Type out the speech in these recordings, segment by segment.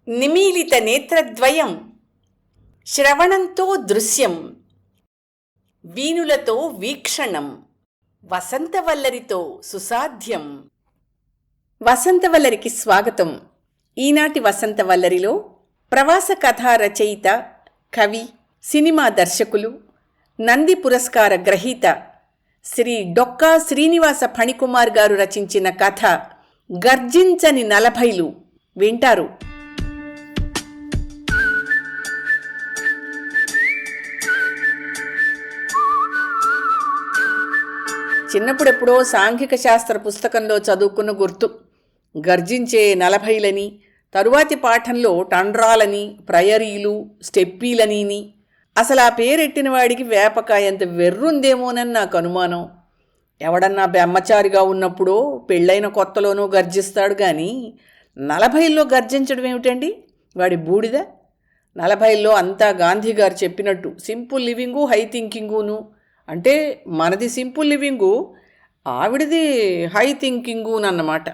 నిమీలిత నేత్రద్వయం, శ్రవణంతో దృశ్యం, వీణులతో వీక్షణం, వసంతవల్లరితో సుసాధ్యం. వసంతవల్లరికి స్వాగతం. ఈనాటి వసంతవల్లరిలో ప్రవాస కథా రచయిత, కవి, సినిమా దర్శకులు, నంది పురస్కార గ్రహీత శ్రీ డొక్కా శ్రీనివాస ఫణికుమార్ గారు రచించిన కథ గర్జించని నలభైలు వింటారు. చిన్నప్పుడెప్పుడో సాంఘిక శాస్త్ర పుస్తకంలో చదువుకున్న గుర్తు. గర్జించే నలభైలని, తరువాతి పాఠంలో టండ్రాలని, ప్రయరీలు, స్టెప్పీలని. అసలు ఆ పేరెట్టిన వాడికి వేపకాయంత వెర్రుందేమోనని నాకు అనుమానం. ఎవడన్నా బెమ్మచారిగా ఉన్నప్పుడో పెళ్ళైన కొత్తలోనూ గర్జిస్తాడు కానీ 40లో గర్జించడం ఏమిటండి? వాడి బూడిద. 40లో అంతా గాంధీ గారు చెప్పినట్టు సింపుల్ లివింగు, హై థింకింగును. అంటే మనది సింపుల్ లివింగు, ఆవిడది హై థింకింగునన్నమాట.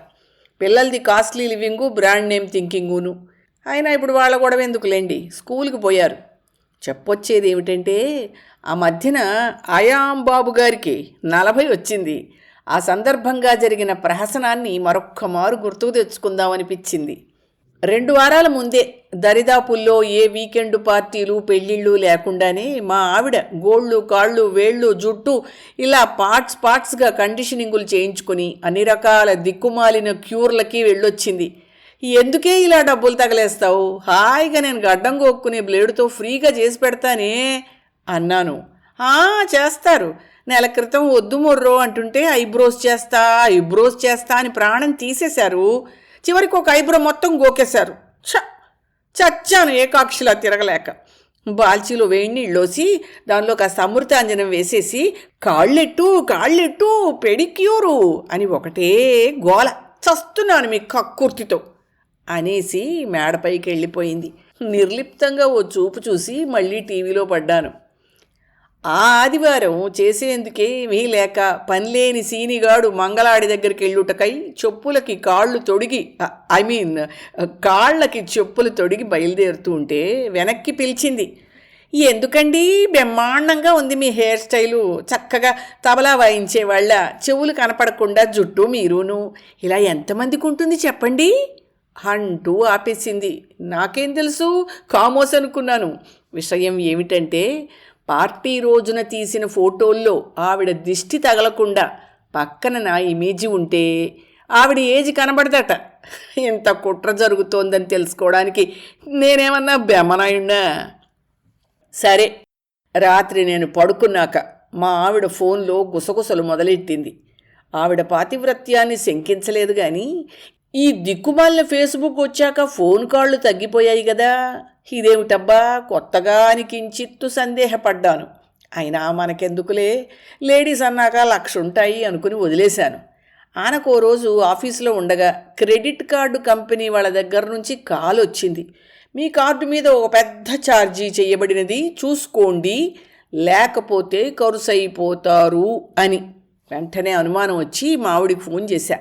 పిల్లలది కాస్ట్లీ లివింగు, బ్రాండ్ నేమ్ థింకింగును. అయినా ఇప్పుడు వాళ్ళ గొడవ ఎందుకులేండి, స్కూల్కి పోయారు. చెప్పొచ్చేది ఏమిటంటే, ఆ మధ్యన ఆయాం బాబు గారికి 40 వచ్చింది. ఆ సందర్భంగా జరిగిన ప్రహసనాన్ని మరొక్క మారు గుర్తుకు తెచ్చుకుందామనిపించింది. 2 వారాల ముందే దరిదాపుల్లో ఏ వీకెండ్ పార్టీలు, పెళ్ళిళ్ళు లేకుండానే మా ఆవిడ గోళ్ళు, కాళ్ళు, వేళ్ళు, జుట్టు ఇలా పార్ట్స్గా కండిషనింగులు చేయించుకుని అన్ని రకాల దిక్కుమాలిన క్యూర్లకి వెళ్ళొచ్చింది. ఎందుకే ఇలా డబ్బులు తగలేస్తావు, హాయిగా నేను గడ్డం గోక్కునే బ్లేడుతో ఫ్రీగా చేసి పెడతానే అన్నాను. చేస్తారు, నెల క్రితం వద్దు మొర్రో అంటుంటే ఐబ్రోస్ చేస్తా అని ప్రాణం తీసేశారు. చివరికి ఒక ఐబ్రో మొత్తం గోకేశారు. చచ్చాను ఏకాక్షిలా తిరగలేక. బాల్చీలో వేడి నీళ్ళోసి దానిలో కాస్త అమృతాంజనం వేసేసి కాళ్ళెట్టు పెడిక్యూరు అని ఒకటే గోల. చస్తున్నాను మీ కక్కుర్తితో అనేసి మేడపైకి వెళ్ళిపోయింది. నిర్లిప్తంగా ఓ చూపు చూసి మళ్ళీ టీవీలో పడ్డాను. ఆ ఆదివారం చేసేందుకే ఏమీ లేక పనిలేని సీనిగాడు మంగళాడి దగ్గరికి వెళ్ళుటకై చెప్పులకి కాళ్ళకి చెప్పులు తొడిగి బయలుదేరుతూ ఉంటే వెనక్కి పిలిచింది. ఎందుకండి, బ్రహ్మాండంగా ఉంది మీ హెయిర్ స్టైలు, చక్కగా తబలా వాయించేవాళ్ళ, చెవులు కనపడకుండా జుట్టు మీరును, ఇలా ఎంతమందికి ఉంటుంది చెప్పండి అంటూ ఆపేసింది. నాకేం తెలుసు, కామోస్ అనుకున్నాను. విషయం ఏమిటంటే, పార్టీ రోజున తీసిన ఫోటోల్లో ఆవిడ దిష్టి తగలకుండా పక్కన నా ఇమేజీ ఉంటే ఆవిడ ఏజ్ కనబడదట. ఇంత కుట్ర జరుగుతోందని తెలుసుకోవడానికి నేనేమన్నా బెమ్మనాయున్నా? సరే, రాత్రి నేను పడుకున్నాక మా ఆవిడ ఫోన్లో గుసగుసలు మొదలెట్టింది. ఆవిడ పాతివ్రత్యాన్ని శంకించలేదు కానీ, ఈ దిక్కుమాలిన ఫేస్బుక్ వచ్చాక ఫోన్ కాళ్ళు తగ్గిపోయాయి కదా, ఇదేమిటబ్బా కొత్తగా అని కించిత్తు సందేహపడ్డాను. అయినా మనకెందుకులే, లేడీస్ అన్నాక 1,00,000 ఉంటాయి అనుకుని వదిలేశాను. ఆనకో రోజు ఆఫీసులో ఉండగా క్రెడిట్ కార్డు కంపెనీ వాళ్ళ దగ్గర నుంచి కాల్ వచ్చింది. మీ కార్డు మీద ఒక పెద్ద ఛార్జీ చేయబడినది, చూసుకోండి, లేకపోతే కరుసైపోతారు అని. వెంటనే అనుమానం వచ్చి మావిడికి ఫోన్ చేశా.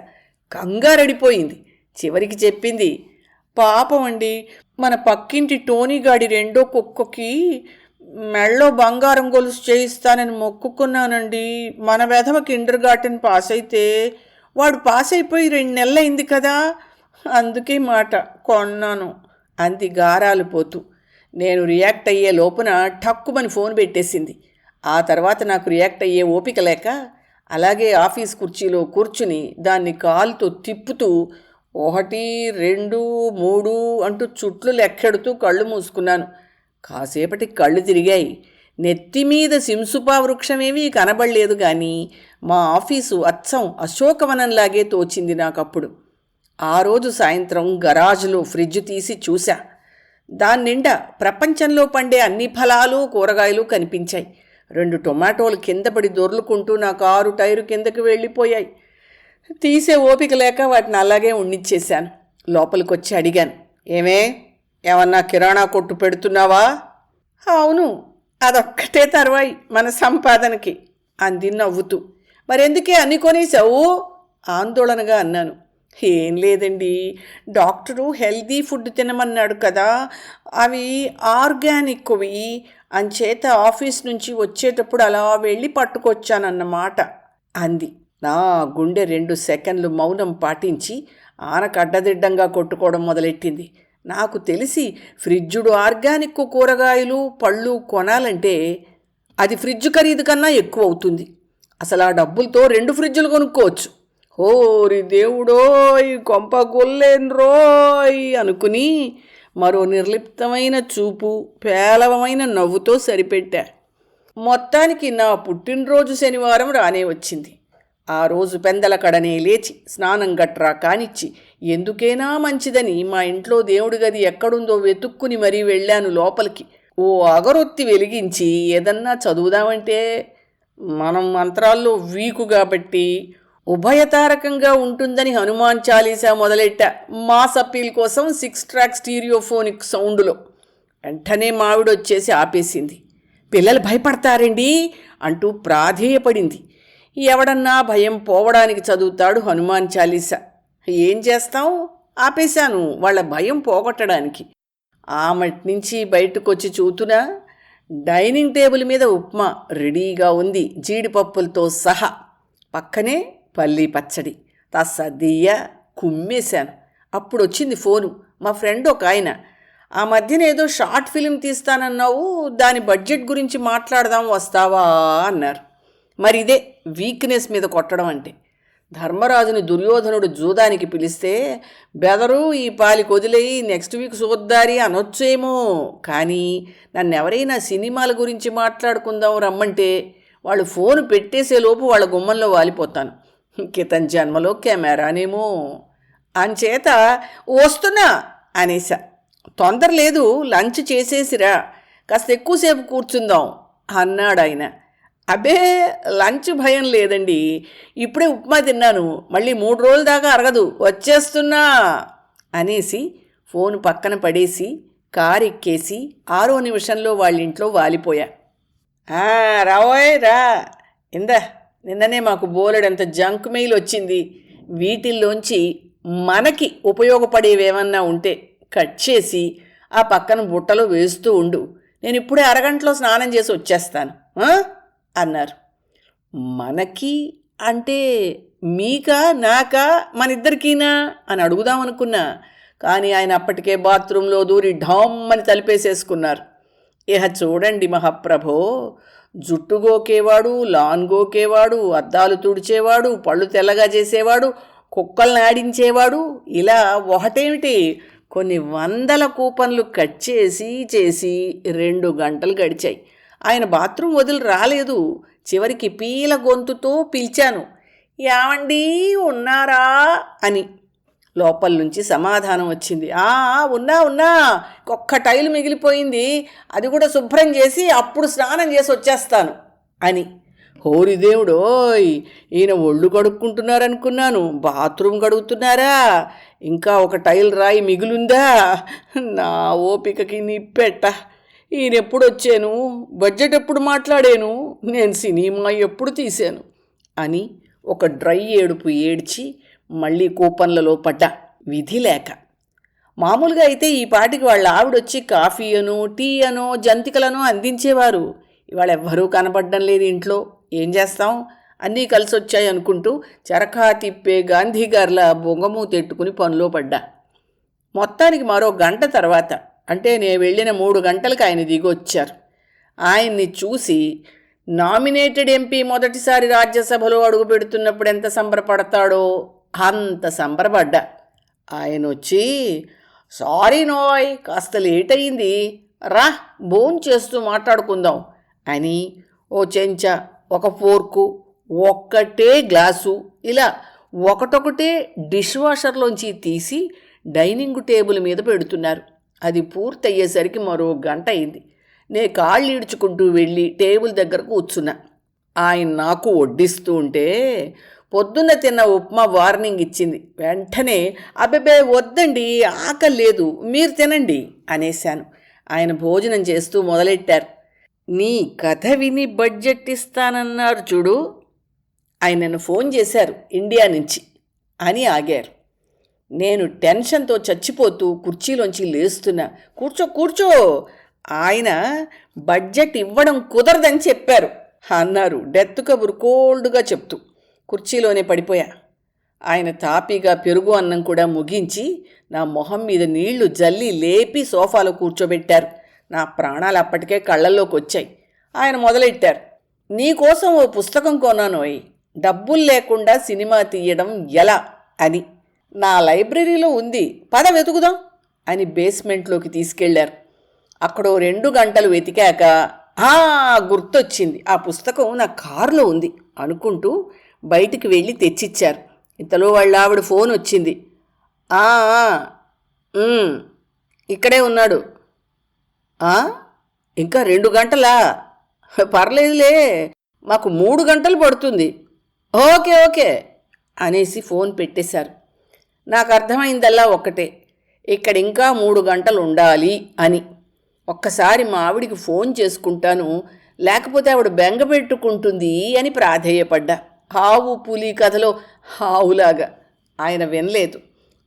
కంగారడిపోయింది. చివరికి చెప్పింది, పాపం అండి, మన పక్కింటి టోనీగాడి రెండో కుక్కకి మెళ్ళో బంగారం గొలుసు చేయిస్తానని మొక్కుకున్నానండి. మన వెధవ కిండర్ గార్టెన్ పాస్ అయితే, వాడు పాస్ అయిపోయి 2 నెలలైంది కదా, అందుకే మాట కొన్నాను అంది గారాలు పోతూ. నేను రియాక్ట్ అయ్యే లోపున ఠక్కుమని ఫోన్ పెట్టేసింది. ఆ తర్వాత నాకు రియాక్ట్ అయ్యే ఓపిక లేక అలాగే ఆఫీస్ కుర్చీలో కూర్చుని దాన్ని కాలుతో తిప్పుతూ 1, 2, 3 అంటూ చుట్లు లెక్కెడుతూ కళ్ళు మూసుకున్నాను. కాసేపటికి కళ్ళు తిరిగాయి. నెత్తిమీద సింసుపా వృక్షమేమీ కనబడలేదు కానీ మా ఆఫీసు అచ్చం అశోకవనంలాగే తోచింది నాకప్పుడు. ఆ రోజు సాయంత్రం గరాజులో ఫ్రిడ్జ్ తీసి చూశా. దాని నిండా ప్రపంచంలో పండే అన్ని ఫలాలు, కూరగాయలు కనిపించాయి. 2 టొమాటోలు కింద పడి దొర్లుకుంటూ నా కారు టైరు కిందకి వెళ్ళిపోయాయి. తీసే ఓపిక లేక వాటిని అలాగే ఉండిచ్చేశాను. లోపలికొచ్చి అడిగాను, ఏమన్నా కిరాణా కొట్టు పెడుతున్నావా? అవును, అదొక్కటే తర్వాయి మన సంపాదనకి అంది నవ్వుతూ. మరెందుకే అన్ని కొనేసావు? ఆందోళనగా అన్నాను. ఏం లేదండి, డాక్టరు హెల్దీ ఫుడ్ తినమన్నాడు కదా, అవి ఆర్గానిక్వి, అంచేత ఆఫీస్ నుంచి వచ్చేటప్పుడు అలా వెళ్ళి పట్టుకొచ్చానన్నమాట అంది. నా గుండె 2 సెకండ్లు మౌనం పాటించి ఆనకడ్డదిడ్డంగా కొట్టుకోవడం మొదలెట్టింది. నాకు తెలిసి ఫ్రిడ్జుడు ఆర్గానిక్ కూరగాయలు పళ్ళు కొనాలంటే అది ఫ్రిడ్జ్ ఖరీదు కన్నా ఎక్కువ అవుతుంది. అసలు ఆ డబ్బులతో 2 ఫ్రిడ్జులు కొనుక్కోవచ్చు. ఓరి దేవుడోయ్, కొంప గొల్లేన్రోయ్ అనుకుని మరో నిర్లిప్తమైన చూపు, పేలవమైన నవ్వుతో సరిపెట్టా. మొత్తానికి నా పుట్టినరోజు శనివారం రానే వచ్చింది. ఆ రోజు పెందలకడనే లేచి స్నానం గట్రా కానిచ్చి ఎందుకైనా మంచిదని మా ఇంట్లో దేవుడి గది ఎక్కడుందో వెతుక్కుని మరీ వెళ్ళాను లోపలికి. ఓ అగరొత్తి వెలిగించి ఏదన్నా చదువుదామంటే మనం మంత్రాల్లో వీకు కాబట్టి ఉభయతారకంగా ఉంటుందని హనుమాన్ చాలీసా మొదలెట్టా మాస్ అప్పీల్ కోసం 6 ట్రాక్ స్టీరియోఫోనిక్ సౌండ్లో. వెంటనే మావిడొచ్చేసి ఆపేసింది. పిల్లలు భయపడతారండి అంటూ ప్రాధేయపడింది. ఎవడన్నా భయం పోవడానికి చదువుతాడు హనుమాన్ చాలీసా. ఏం చేస్తాం, ఆపేశాను వాళ్ళ భయం పోగొట్టడానికి. ఆమటి నుంచి బయటకొచ్చి చూతున్నా డైనింగ్ టేబుల్ మీద ఉప్మా రెడీగా ఉంది, జీడిపప్పులతో సహా. పక్కనే పల్లీ పచ్చడి. తస్సదియ్య కుమ్మేశాను. అప్పుడు వచ్చింది ఫోను. మా ఫ్రెండ్ ఒక ఆయన, ఆ మధ్యన ఏదో షార్ట్ ఫిలిం తీస్తానన్నావు, దాని బడ్జెట్ గురించి మాట్లాడదాం, వస్తావా అన్నారు. మరి ఇదే వీక్నెస్ మీద కొట్టడం అంటే. ధర్మరాజుని దుర్యోధనుడు జూదానికి పిలిస్తే బెదరు ఈ పాలికి వదిలేయి నెక్స్ట్ వీక్ చూద్దారి అనొచ్చేమో, కానీ నన్నెవరైనా సినిమాల గురించి మాట్లాడుకుందాం రమ్మంటే వాళ్ళు ఫోను పెట్టేసేలోపు వాళ్ళ గుమ్మంలో వాలిపోతాను. క్రితం జన్మలో కెమెరానేమో. అంచేత వస్తున్నా అనేసా. తొందర లేదు, లంచ్ చేసేసిరా, కాస్త ఎక్కువసేపు కూర్చుందాం అన్నాడు ఆయన. అబ్బే లంచ్ భయం లేదండి, ఇప్పుడే ఉప్మా తిన్నాను, మళ్ళీ 3 రోజుల దాకా అరగదు, వచ్చేస్తున్నా అనేసి ఫోను పక్కన పడేసి కారు ఎక్కేసి 6వ నిమిషంలో వాళ్ళింట్లో వాలిపోయా. రావోయ్ రా, ఇందా నిన్ననే మాకు బోలెడంత జంక్ మెయిల్ వచ్చింది, వీటిల్లోంచి మనకి ఉపయోగపడేవేమన్నా ఉంటే కట్ చేసి ఆ పక్కన బుట్టలో వేస్తూ ఉండు, నేను ఇప్పుడే అరగంటలో స్నానం చేసి వచ్చేస్తాను అన్నారు. మనకి అంటే మీకా నాకా మనిద్దరికీనా అని అడుగుదామనుకున్నా, కానీ ఆయన అప్పటికే బాత్రూంలో దూరి ఢామ్మని తలిపేసేసుకున్నారు. ఇహ చూడండి మహాప్రభో, జుట్టు గోకేవాడు, లాన్ గోకేవాడు, అద్దాలు తుడిచేవాడు, పళ్ళు తెల్లగా చేసేవాడు, కుక్కల్ని ఆడించేవాడు, ఇలా ఒకటేమిటి కొన్ని 100 కూపన్లు కట్ చేసి 2 గంటలు గడిచాయి. ఆయన బాత్రూమ్ వదిలి రాలేదు. చివరికి పీల గొంతుతో పిలిచాను, ఏమండీ ఉన్నారా అని. లోపల నుంచి సమాధానం వచ్చింది, ఉన్నా, ఒక్క టైలు మిగిలిపోయింది, అది కూడా శుభ్రం చేసి అప్పుడు స్నానం చేసి వచ్చేస్తాను అని. హోరిదేవుడోయ్, ఈయన ఒళ్ళు కడుక్కుంటున్నారనుకున్నాను, బాత్రూమ్ కడుగుతున్నారా, ఇంకా ఒక టైల్ రాయి మిగులుందా, నా ఓపికకి నిప్పెట్ట. ఈయన ఎప్పుడు వచ్చాను, బడ్జెట్ ఎప్పుడు మాట్లాడాను, నేను సినిమా ఎప్పుడు తీశాను అని ఒక డ్రై ఏడుపు ఏడ్చి మళ్ళీ కూపన్లలో పడ్డా, విధి లేక. మామూలుగా అయితే ఈ పాటికి వాళ్ళ ఆవిడొచ్చి కాఫీ అనో టీ అనో జంతికలనో అందించేవారు. ఇవాళ ఎవ్వరూ కనపడ్డం లేదు ఇంట్లో. ఏం చేస్తాం, అన్నీ కలిసి వచ్చాయి అనుకుంటూ చరఖా తిప్పే గాంధీగార్ల బొంగమూతెట్టుకుని పనిలో పడ్డా. మొత్తానికి మరో గంట తర్వాత, అంటే నేను వెళ్ళిన 3 గంటలకు ఆయన దిగొచ్చారు. ఆయన్ని చూసి నామినేటెడ్ ఎంపీ మొదటిసారి రాజ్యసభలో అడుగు పెడుతున్నప్పుడు ఎంత సంబరపడతాడో అంత సంబరపడ్డా. ఆయన వచ్చి, సారీ నోయ్, కాస్త లేట్ అయింది, రా భోన్ చేస్తూ మాట్లాడుకుందాం అని ఓ చెంచా, ఒక ఫోర్కు, ఒక్కటే గ్లాసు, ఇలా ఒకటొకటే డిష్ వాషర్లోంచి తీసి డైనింగ్ టేబుల్ మీద పెడుతున్నారు. అది పూర్తయ్యేసరికి మరో గంట అయింది. నే కాళ్ళు ఈడ్చుకుంటూ వెళ్ళి టేబుల్ దగ్గర కూర్చున్నా. ఆయన నాకు వడ్డిస్తూ ఉంటే పొద్దున్న తిన్న ఉప్మా వార్నింగ్ ఇచ్చింది. వెంటనే అబ్బే వద్దండి, ఆకలి లేదు, మీరు తినండి అనేశాను. ఆయన భోజనం చేస్తూ మొదలెట్టారు. నీ కథ విని బడ్జెట్ ఇస్తానన్నారు చూడు, ఆయన నన్ను ఫోన్ చేశారు ఇండియా నుంచి అని ఆగారు. నేను టెన్షన్తో చచ్చిపోతూ కుర్చీలోంచి లేస్తున్నా. కూర్చో కూర్చో, ఆయన బడ్జెట్ ఇవ్వడం కుదరదని చెప్పారు అన్నారు డెత్ కబురు కోల్డ్గా చెప్తూ. కుర్చీలోనే పడిపోయా. ఆయన తాపీగా పెరుగు అన్నం కూడా ముగించి నా మొహం మీద నీళ్లు జల్లి లేపి సోఫాలో కూర్చోబెట్టారు. నా ప్రాణాలు అప్పటికే కళ్ళల్లోకి వచ్చాయి. ఆయన మొదలెట్టారు. నీకోసం ఓ పుస్తకం కొన్నానోయ్, డబ్బులు లేకుండా సినిమా తీయడం ఎలా అని. నా లైబ్రరీలో ఉంది, పద వెతుకుదాం అని బేస్మెంట్లోకి తీసుకెళ్లారు. అక్కడో 2 గంటలు వెతికాక గుర్తొచ్చింది, ఆ పుస్తకం నా కారులో ఉంది అనుకుంటూ బయటికి వెళ్ళి తెచ్చిచ్చారు. ఇంతలో వాళ్ళ ఆవిడ ఫోన్ వచ్చింది. ఇక్కడే ఉన్నాడు. ఇంకా 2 గంటలా? పర్లేదులే, మాకు 3 గంటలు పడుతుంది. ఓకే ఓకే అనేసి ఫోన్ పెట్టేశారు. నాకు అర్థమైందల్లా ఒక్కటే, ఇక్కడ ఇంకా 3 గంటలు ఉండాలి అని. ఒక్కసారి మా ఆవిడికి ఫోన్ చేసుకుంటాను, లేకపోతే ఆవిడ బెంగ పెట్టుకుంటుంది అని ప్రాధేయపడ్డా. ఆవు పులి కథలో ఆవులాగా. ఆయన వినలేదు.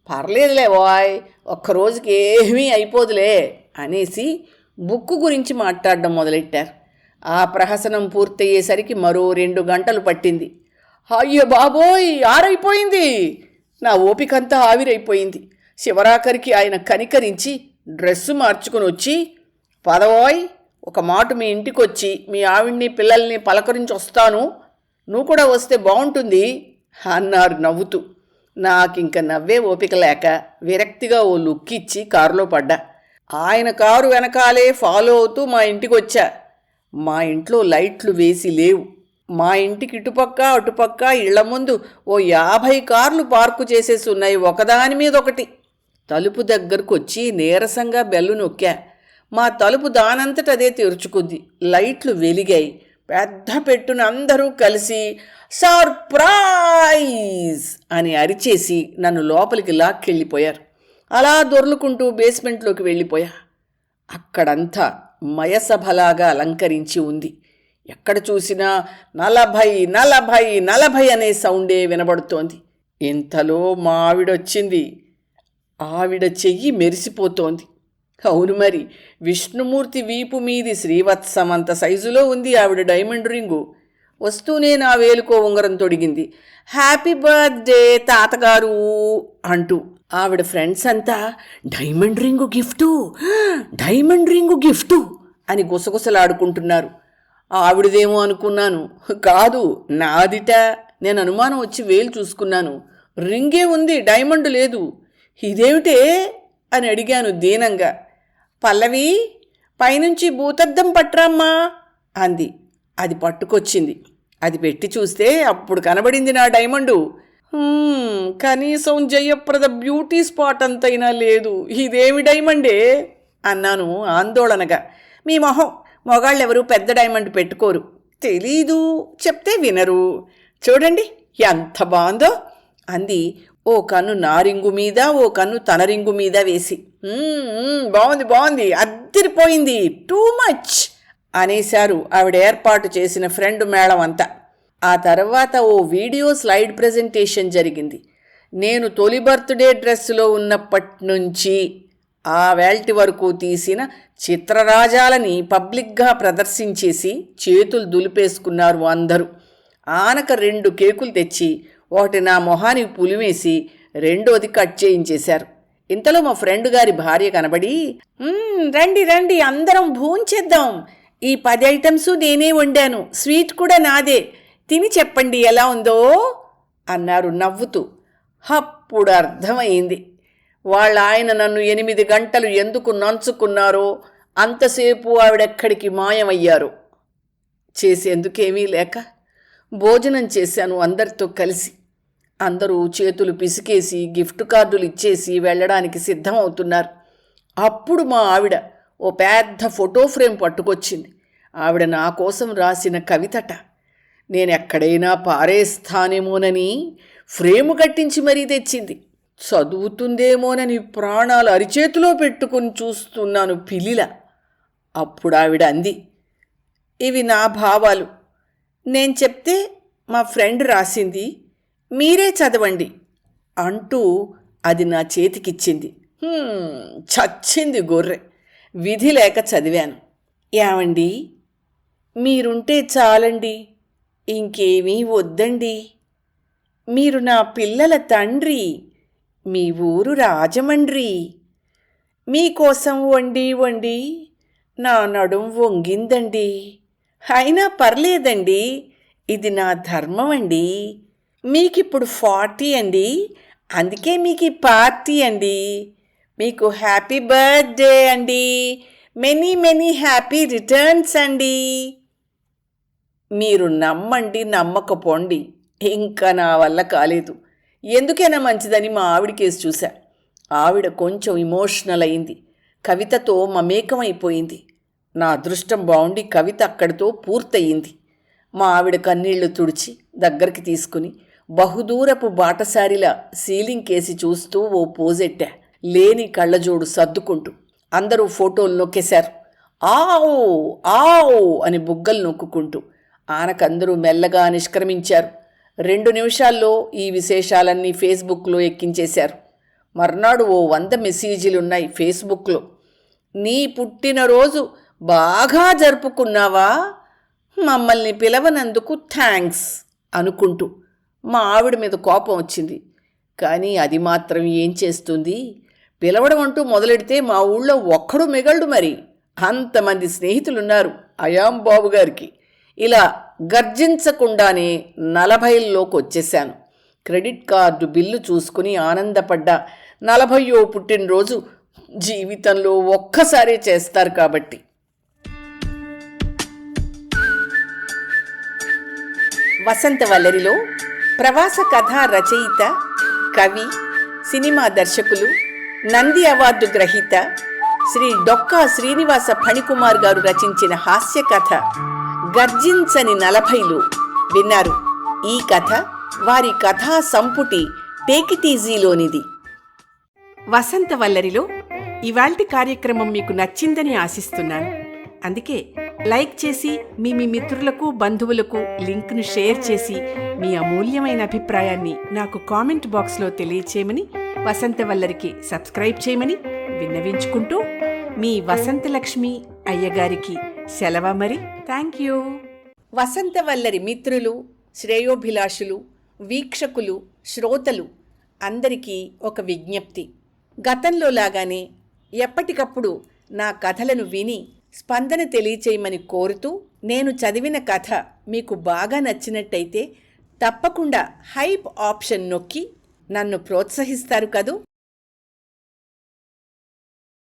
పర్లేదులే వాయ్, ఒక్కరోజుకి ఏమీ అయిపోదులే అనేసి బుక్కు గురించి మాట్లాడడం మొదలెట్టారు. ఆ ప్రహసనం పూర్తయ్యేసరికి మరో 2 గంటలు పట్టింది. అయ్యో బాబోయ్, ఆరైపోయింది. నా ఓపికంతా ఆవిరైపోయింది. శివరాఖరికి ఆయన కనికరించి డ్రెస్సు మార్చుకుని వచ్చి, పదవోయ్, ఒక మాట మీ ఇంటికొచ్చి మీ ఆవిడ్ని పిల్లల్ని పలకరించి వస్తాను, నువ్వు కూడా వస్తే బాగుంటుంది అన్నారు నవ్వుతూ. నాకింక నవ్వే ఓపిక లేక విరక్తిగా ఓ లుక్కిచ్చి కారులో పడ్డా. ఆయన కారు వెనకాలే ఫాలో అవుతూ మా ఇంటికి వచ్చా. మా ఇంట్లో లైట్లు వేసి లేవు. మా ఇంటికి ఇటుపక్క అటుపక్క ఇళ్ల ముందు ఓ 50 కార్లు పార్కు చేసేసి ఉన్నాయి, ఒకదాని మీద ఒకటి. తలుపు దగ్గరకు వచ్చి నీరసంగా బెల్లు నొక్కా. మా తలుపు దానంతట అదే తెరుచుకుంది. లైట్లు వెలిగాయి. పెద్ద పెట్టున అందరూ కలిసి సర్ప్రైజ్ అని అరిచేసి నన్ను లోపలికి లాక్కెళ్ళిపోయారు. అలా దొర్లుకుంటూ బేస్మెంట్లోకి వెళ్ళిపోయా. అక్కడంతా మయసభలాగా అలంకరించి ఉంది. ఎక్కడ చూసినా 40 40 40 అనే సౌండే వినబడుతోంది. ఇంతలో మా ఆవిడొచ్చింది. ఆవిడ చెయ్యి మెరిసిపోతోంది. అవును మరి, విష్ణుమూర్తి వీపు మీది శ్రీవత్సమంత సైజులో ఉంది ఆవిడ డైమండ్ రింగు. వస్తూనే నా వేలుకో ఉంగరం తొడిగింది. హ్యాపీ బర్త్డే తాతగారు అంటూ. ఆవిడ ఫ్రెండ్స్ అంతా diamond ring gift, diamond ring gift అని గుసగుసలాడుకుంటున్నారు. ఆవిడదేమో అనుకున్నాను. కాదు, నాదిట. నేను అనుమానం వచ్చి వేలు చూసుకున్నాను. రింగే ఉంది, డైమండ్ లేదు. ఇదేమిటే అని అడిగాను దీనంగా. పల్లవి, పైనుంచి భూతద్దం పట్రామ్మా అంది. అది పట్టుకొచ్చింది. అది పెట్టి చూస్తే అప్పుడు కనబడింది నా డైమండు. కనీసం జయప్రద బ్యూటీ స్పాట్ అంతైనా లేదు, ఇదేమి డైమండే అన్నాను ఆందోళనగా. మీ మొహం, మొగాళ్ళెవరూ పెద్ద డైమండ్ పెట్టుకోరు. తెలీదు, చెప్తే వినరు. చూడండి ఎంత బాగుందో అంది, ఓ కన్ను నా రింగు మీద, ఓ కన్ను తన రింగు మీద వేసి. బాగుంది బాగుంది, అద్దరిపోయింది, టూ మచ్ అనేశారు ఆవిడ ఏర్పాటు చేసిన ఫ్రెండ్ మేళం అంతా. ఆ తర్వాత ఓ వీడియో స్లైడ్ ప్రెజెంటేషన్ జరిగింది. నేను తొలి బర్త్డే డ్రెస్సులో ఉన్నప్పటి నుంచి ఆ వేల్టి వరకు తీసిన చిత్రరాజాలని పబ్లిక్గా ప్రదర్శించేసి చేతులు దులిపేసుకున్నారు అందరూ. ఆనక 2 కేకులు తెచ్చి ఒకటి నా మొహానికి పులివేసి రెండోది కట్ చేయించేశారు. ఇంతలో మా ఫ్రెండ్ గారి భార్య కనబడి, రండి రండి అందరం భోంచేద్దాం, ఈ 10 ఐటమ్స్ నేనే వండాను, స్వీట్ కూడా నాదే, తిని చెప్పండి ఎలా ఉందో అన్నారు నవ్వుతూ. అప్పుడు అర్థమైంది వాళ్ళ ఆయన నన్ను 8 గంటలు ఎందుకు నంచుకున్నారో, అంతసేపు ఆవిడెక్కడికి మాయమయ్యారో. చేసేందుకేమీ లేక భోజనం చేశాను అందరితో కలిసి. అందరూ చేతులు పిసికేసి గిఫ్ట్ కార్డులు ఇచ్చేసి వెళ్ళడానికి సిద్ధమవుతున్నారు. అప్పుడు మా ఆవిడ ఓ పెద్ద ఫోటో ఫ్రేమ్ పట్టుకొచ్చింది. ఆవిడ నా కోసం రాసిన కవితట. నేనెక్కడైనా పారేస్తానేమోనని ఫ్రేము కట్టించి మరీ తెచ్చింది. చదువుతుందేమోనని ప్రాణాలు అరిచేతిలో పెట్టుకుని చూస్తున్నాను పిల్లిలా. అప్పుడు ఆవిడ అంది, ఇవి నా భావాలు, నేను చెప్తే మా ఫ్రెండ్ రాసింది, మీరే చదవండి అంటూ అది నా చేతికిచ్చింది. చచ్చింది గొర్రె. విధి లేక చదివాను. ఏమండి, మీరుంటే చాలండి, ఇంకేమీ వద్దండి. మీరు నా పిల్లల తండ్రి. మీ ఊరు రాజమండ్రి. మీకోసం వండి వండి నా నడుం వంగిందండి. అయినా పర్లేదండి, ఇది నా ధర్మం అండి. మీకిప్పుడు 40 అండి, అందుకే మీకు ఈ పార్టీ అండి. మీకు హ్యాపీ బర్త్డే అండి. మెనీ మెనీ హ్యాపీ రిటర్న్స్ అండి. మీరు నమ్మండి, నమ్మకపోండి, ఇంకా నా వల్ల కాలేదు. ఎందుకైనా మంచిదని మా ఆవిడ కేసు చూశా. ఆవిడ కొంచెం ఇమోషనల్ అయింది. కవితతో మమేకమైపోయింది. నా అదృష్టం బాగుండి కవిత అక్కడితో పూర్తయింది. మా ఆవిడ కన్నీళ్లు తుడిచి దగ్గరికి తీసుకుని బహుదూరపు బాటసారిలా సీలింగ్ కేసి చూస్తూ ఓ పోజెట్టా, లేని కళ్ళజోడు సర్దుకుంటూ. అందరూ ఫోటోలు నొక్కేశారు. ఆవు ఆవు అని బుగ్గలు నొక్కుంటూ. ఆనకందరూ మెల్లగా నిష్క్రమించారు. 2 నిమిషాల్లో ఈ విశేషాలన్నీ ఫేస్బుక్లో ఎక్కించేశారు. మర్నాడు ఓ 100 మెసేజీలున్నాయి ఫేస్బుక్లో. నీ పుట్టినరోజు బాగా జరుపుకున్నావా? మమ్మల్ని పిలవనందుకు థ్యాంక్స్ అనుకుంటూ. మా ఆవిడ మీద కోపం వచ్చింది. కానీ అది మాత్రం ఏం చేస్తుంది? పిలవడం అంటూ మొదలెడితే మా ఊళ్ళో ఒక్కడు మిగలడు. మరి అంతమంది స్నేహితులున్నారు అయాంబాబు గారికి. ఇలా గర్జించకుండానే 40లోకి వచ్చేశాను. క్రెడిట్ కార్డు బిల్లు చూసుకుని ఆనందపడ్డా. 40వ పుట్టినరోజు జీవితంలో ఒక్కసారే చేస్తారు కాబట్టి. వసంతవల్లరిలో ప్రవాస కథా రచయిత, కవి, సినిమా దర్శకులు, నంది అవార్డు గ్రహీత శ్రీ డొక్కా శ్రీనివాస ఫణికుమార్ గారు రచించిన హాస్య కథ గర్జించని 40లు విన్నారు. ఈ కథ వారి కథా సంపుటి టేక్ ఇట్ ఈజీలోనిది. వసంతవల్లరిలో ఇవాల్టి కార్యక్రమం మీకు నచ్చిందని ఆశిస్తున్నాను. అందుకే లైక్ చేసి మీ మిత్రులకు, బంధువులకు లింక్ను షేర్ చేసి మీ అమూల్యమైన అభిప్రాయాన్ని నాకు కామెంట్ బాక్స్లో తెలియచేయమని, వసంతవల్లరికి సబ్స్క్రైబ్ చేయమని విన్నవించుకుంటూ మీ వసంతలక్ష్మి అయ్యగారికి సెలవు. మరి థ్యాంక్ యూ. వసంతవల్లరి మిత్రులు, శ్రేయోభిలాషులు, వీక్షకులు, శ్రోతలు అందరికీ ఒక విజ్ఞప్తి. గతంలో లాగానే ఎప్పటికప్పుడు నా కథలను విని స్పందన తెలియచేయమని కోరుతూ, నేను చదివిన కథ మీకు బాగా నచ్చినట్టయితే తప్పకుండా హైప్ ఆప్షన్ నొక్కి నన్ను ప్రోత్సహిస్తారు కదూ.